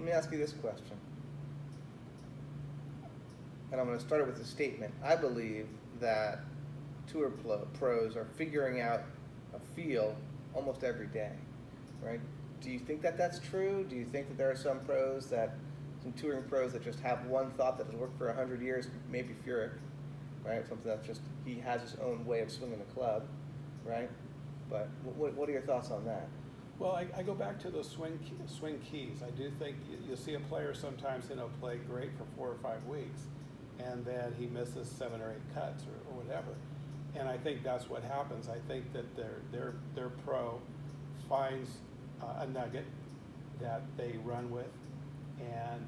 Let me ask you this question. And I'm going to start it with a statement. I believe that tour pros are figuring out a feel almost every day, right? Do you think that that's true? Do you think that there are some touring pros that just have one thought that has worked for 100 years, maybe Furyk, right? Something that's just, he has his own way of swinging the club, right? But what are your thoughts on that? Well, I go back to those swing keys. I do think you'll see a player sometimes, play great for 4 or 5 weeks, and then he misses 7 or 8 cuts or whatever. And I think that's what happens. I think that their pro finds a nugget that they run with, and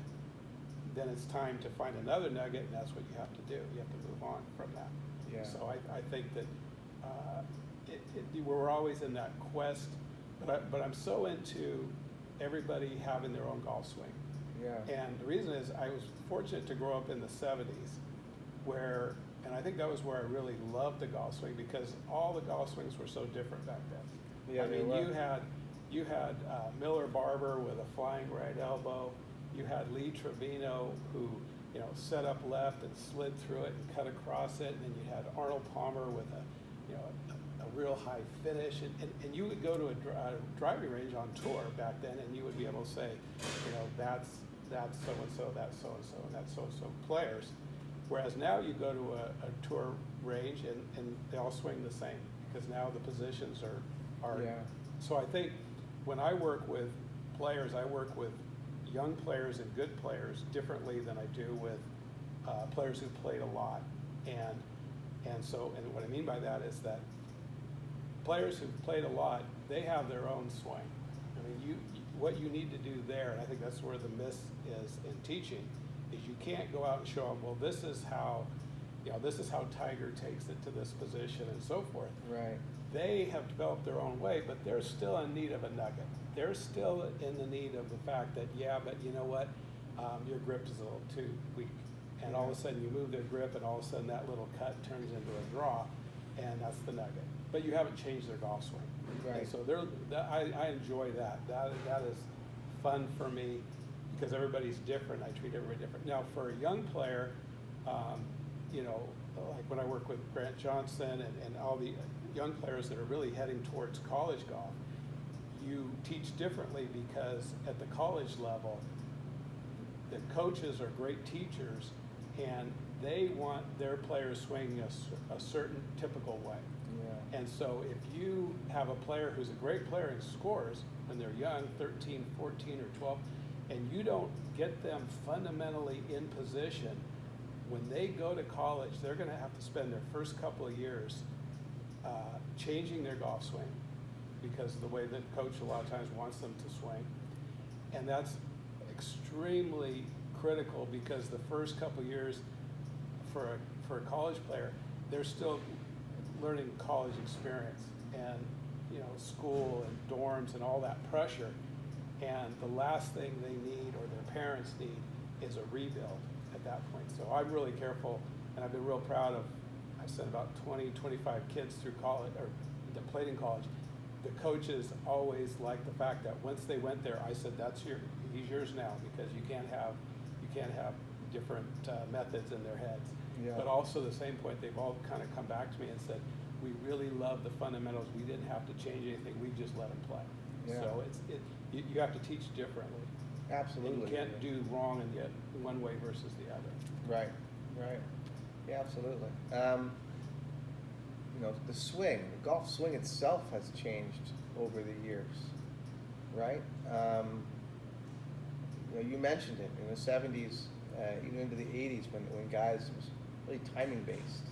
then it's time to find another nugget, and that's what you have to do. You have to move on from that. Yeah. So I think that we're always in that quest, but I'm so into everybody having their own golf swing. Yeah. And the reason is I was fortunate to grow up in the 70s and I think that was where I really loved the golf swing, because all the golf swings were so different back then. Yeah, I mean, you had Miller Barber with a flying right elbow. You had Lee Trevino, who set up left and slid through it and cut across it, and then you had Arnold Palmer with a real high finish, and you would go to a driving range on tour back then, and you would be able to say, that's so and so, that's so and so, and that's so and so players. Whereas now you go to a tour range and they all swing the same, because now the positions are. Yeah. So I think when I work with players, I work with young players and good players differently than I do with players who've played a lot. And what I mean by that is that players who've played a lot, they have their own swing. I mean, what you need to do there, and I think that's where the miss is in teaching, is you can't go out and show them, well, this is how Tiger takes it to this position and so forth. Right. They have developed their own way, but they're still in need of a nugget. They're still in the need of the fact that, but you know what, your grip is a little too weak. And all of a sudden you move their grip, and all of a sudden that little cut turns into a draw, and that's the nugget. But you haven't changed their golf swing. Right. And so I enjoy that. That is fun for me, because everybody's different. I treat everybody different. Now, for a young player, like when I work with Grant Johnson and all the young players that are really heading towards college golf, you teach differently, because at the college level, the coaches are great teachers, and they want their players swinging a certain typical way. Yeah. And so if you have a player who's a great player and scores when they're young, 13, 14, or 12, and you don't get them fundamentally in position, when they go to college, they're going to have to spend their first couple of years changing their golf swing, because of the way that coach a lot of times wants them to swing. And that's extremely critical, because the first couple of years for a college player, they're still learning college experience and school and dorms and all that pressure. And the last thing they need, or their parents need, is a rebuild at that point. So I'm really careful, and I've been real proud of, I've sent about 20, 25 kids through college, or that played in college. The coaches always liked the fact that once they went there, I said, he's yours now, because you can't have different methods in their heads. Yeah. But also the same point, they've all kind of come back to me and said, we really love the fundamentals. We didn't have to change anything. We just let them play. Yeah. So you have to teach differently. Absolutely. And you can't do wrong in one way versus the other. Right. Yeah, absolutely. The swing, the golf swing itself has changed over the years, right? You mentioned it in the 70s, even into the 80s, when guys, it was really timing based,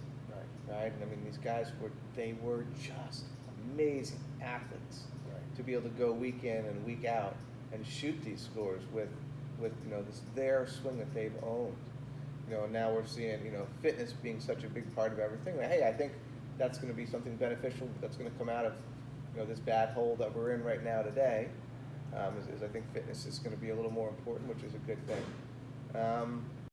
right? And I mean, these guys were just amazing athletes, right, to be able to go week in and week out and shoot these scores with their swing that they've owned. And now we're seeing fitness being such a big part of everything. Hey, I think that's going to be something beneficial that's going to come out of this bad hole that we're in right now today. Is I think fitness is going to be a little more important, which is a good thing.